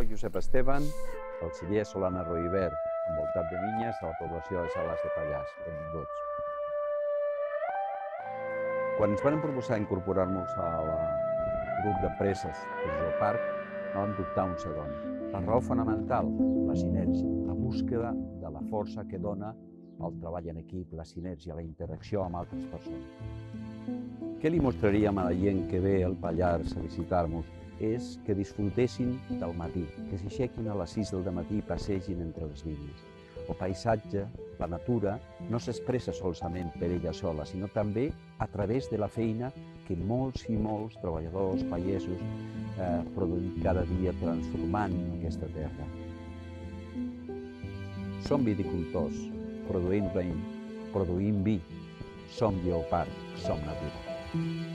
soc Josep Esteban, el celler Solana Roivert, envoltat de vinyes a la població de Salàs de Pallars. Benvinguts. Quan ens van proposar incorporar-nos al grup d'empreses de Geoparc, no vam dubtar un segon. La raó fonamental, la sinergia, la búsqueda de la força que dona el treball en equip, la sinergia, la interacció amb altres persones. Què li mostraríem a la gent que ve al Pallars a visitar-nos? És que disfrutessin del matí, que s'aixequin a les 6 del matí i passegin entre les vinyes. El paisatge, la natura, no s'expressa solament per ella sola, sinó també a través de la feina que molts i molts treballadors, pagesos, produïm cada dia transformant aquesta terra. Som viticultors, produïm raïm, produïm vi, som Geoparc, som natura.